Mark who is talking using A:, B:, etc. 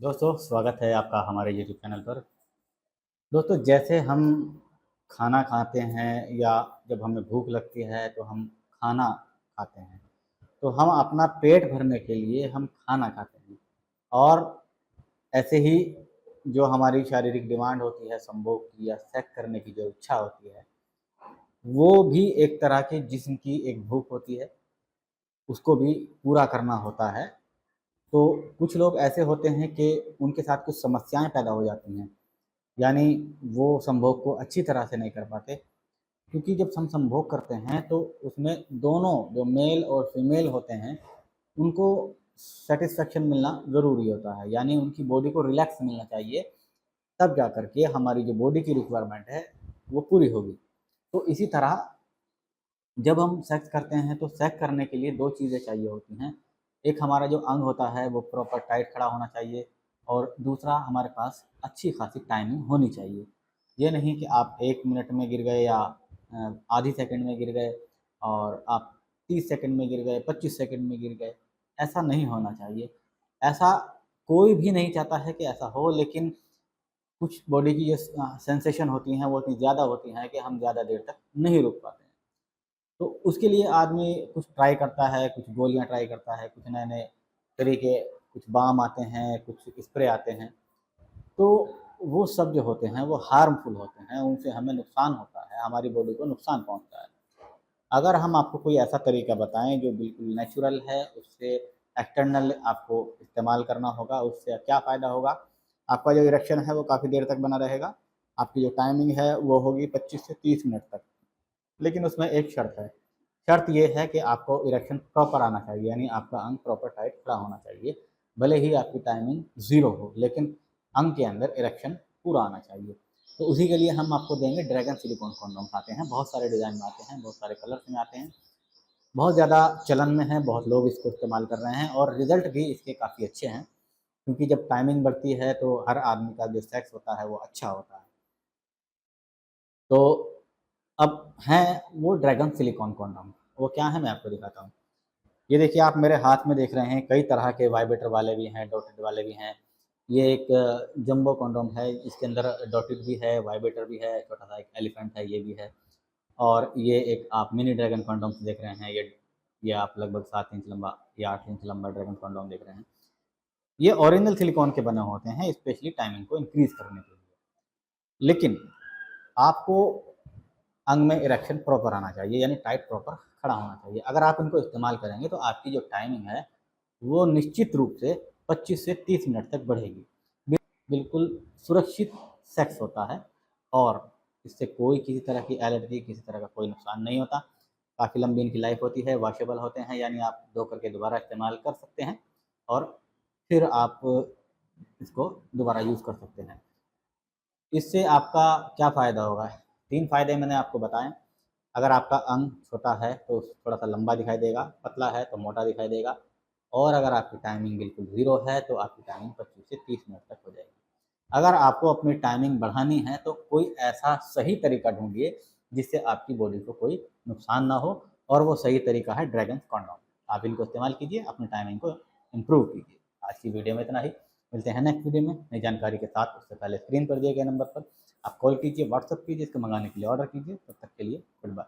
A: दोस्तों स्वागत है आपका हमारे यूट्यूब चैनल पर। दोस्तों जैसे हम खाना खाते हैं या जब हमें भूख लगती है तो हम खाना खाते हैं, तो हम अपना पेट भरने के लिए हम खाना खाते हैं। और ऐसे ही जो हमारी शारीरिक डिमांड होती है संभोग की या सेक्स करने की जो इच्छा होती है, वो भी एक तरह की जिस्म की एक भूख होती है, उसको भी पूरा करना होता है। तो कुछ लोग ऐसे होते हैं कि उनके साथ कुछ समस्याएँ पैदा हो जाती हैं। यानी वो संभोग को अच्छी तरह से नहीं कर पाते, क्योंकि जब हम संभोग करते हैं तो उसमें दोनों जो मेल और फीमेल होते हैं उनको सेटिस्फेक्शन मिलना ज़रूरी होता है, यानी उनकी बॉडी को रिलैक्स मिलना चाहिए, तब जा कर के हमारी जो बॉडी की रिक्वायरमेंट है वो पूरी होगी। तो इसी तरह जब हम सेक्स करते हैं तो सेक्स करने के लिए दो चीज़ें चाहिए होती हैं। एक हमारा जो अंग होता है वो प्रॉपर टाइट खड़ा होना चाहिए, और दूसरा हमारे पास अच्छी खासी टाइमिंग होनी चाहिए। ये नहीं कि आप 1 मिनट में गिर गए या आधी सेकंड में गिर गए और आप 30 सेकंड में गिर गए, 25 सेकंड में गिर गए, ऐसा नहीं होना चाहिए। ऐसा कोई भी नहीं चाहता है कि ऐसा हो, लेकिन कुछ बॉडी की जो सेंसेशन होती हैं वो इतनी ज़्यादा होती हैं कि हम ज़्यादा देर तक नहीं रुक पाते हैं। तो उसके लिए आदमी कुछ ट्राई करता है, कुछ गोलियाँ ट्राई करता है, कुछ नए-नए तरीके, कुछ बाम आते हैं, कुछ स्प्रे आते हैं। तो वो सब जो होते हैं वो हार्मफुल होते हैं, उनसे हमें नुकसान होता है, हमारी बॉडी को नुकसान पहुँचता है। अगर हम आपको कोई ऐसा तरीका बताएँ जो बिल्कुल नेचुरल है, उससे एक्सटर्नल आपको इस्तेमाल करना होगा, उससे क्या फ़ायदा होगा? आपका जो इरेक्शन है वो काफ़ी देर तक बना रहेगा, आपकी जो टाइमिंग है वो होगी 25 से 30 मिनट तक। लेकिन उसमें एक शर्त है, शर्त ये है कि आपको इरेक्शन प्रॉपर आना चाहिए, यानी आपका अंग प्रॉपर टाइट खड़ा होना चाहिए। भले ही आपकी टाइमिंग 0 हो, लेकिन अंग के अंदर इरेक्शन पूरा आना चाहिए। तो उसी के लिए हम आपको देंगे ड्रैगन सिलिकॉन कॉन्डोम्स आते हैं, बहुत सारे डिज़ाइन में आते हैं, बहुत सारे कलर्स में आते हैं, बहुत ज़्यादा चलन में है, बहुत लोग इसको इस्तेमाल कर रहे हैं और रिज़ल्ट भी इसके काफ़ी अच्छे हैं, क्योंकि जब टाइमिंग बढ़ती है तो हर आदमी का जो सेक्स होता है वो अच्छा होता है। तो अब हैं वो ड्रैगन सिलिकॉन कॉन्डोम, वो क्या है मैं आपको दिखाता हूँ। ये देखिए आप मेरे हाथ में देख रहे हैं कई तरह के वाइब्रेटर वाले भी हैं, डॉटेड वाले भी हैं। ये एक जंबो कॉन्डोम है, इसके अंदर डॉटेड भी है, वाइब्रेटर भी है, छोटा-सा एक एलिफेंट है, ये भी है। और ये एक आप मिनी ड्रैगन कॉन्डोम्स देख रहे हैं, ये आप लगभग 7 इंच लंबा या 8 इंच लंबा ड्रैगन कॉन्डोम देख रहे हैं। ये ओरिजिनल सिलिकॉन के बने होते हैं, स्पेशली टाइमिंग को इंक्रीज़ करने के लिए। लेकिन आपको अंग में इरेक्शन प्रॉपर आना चाहिए, यानी टाइट प्रॉपर खड़ा होना चाहिए। अगर आप इनको इस्तेमाल करेंगे तो आपकी जो टाइमिंग है वो निश्चित रूप से 25 से 30 मिनट तक बढ़ेगी। बिल्कुल सुरक्षित सेक्स होता है और इससे कोई किसी तरह की एलर्जी, किसी तरह का कोई नुकसान नहीं होता। काफ़ी लंबी इनकी लाइफ होती है, वॉशेबल होते हैं, यानी आप धो करके दोबारा इस्तेमाल कर सकते हैं और फिर आप इसको दोबारा यूज़ कर सकते हैं। इससे आपका क्या फ़ायदा होगा? 3 फ़ायदे मैंने आपको बताएँ। अगर आपका अंग छोटा है तो थोड़ा-सा लंबा दिखाई देगा, पतला है तो मोटा दिखाई देगा, और अगर आपकी टाइमिंग बिल्कुल 0 है तो आपकी टाइमिंग 25 से 30 मिनट तक हो जाएगी। अगर आपको अपनी टाइमिंग बढ़ानी है तो कोई ऐसा सही तरीका ढूँढिए जिससे आपकी बॉडी को कोई नुकसान ना हो, और वो सही तरीका है ड्रैगन कॉन्डोम। आप इनको इस्तेमाल कीजिए, अपनी टाइमिंग को इम्प्रूव कीजिए। आज की वीडियो में इतना ही। मिलते हैं नेक्स्ट वीडियो में नई जानकारी के साथ। उससे पहले स्क्रीन पर दिए गए नंबर पर आप कॉल कीजिए, व्हाट्सएप कीजिए, इसको मँगाने के लिए ऑर्डर कीजिए। तब तक के लिए गुड बाय।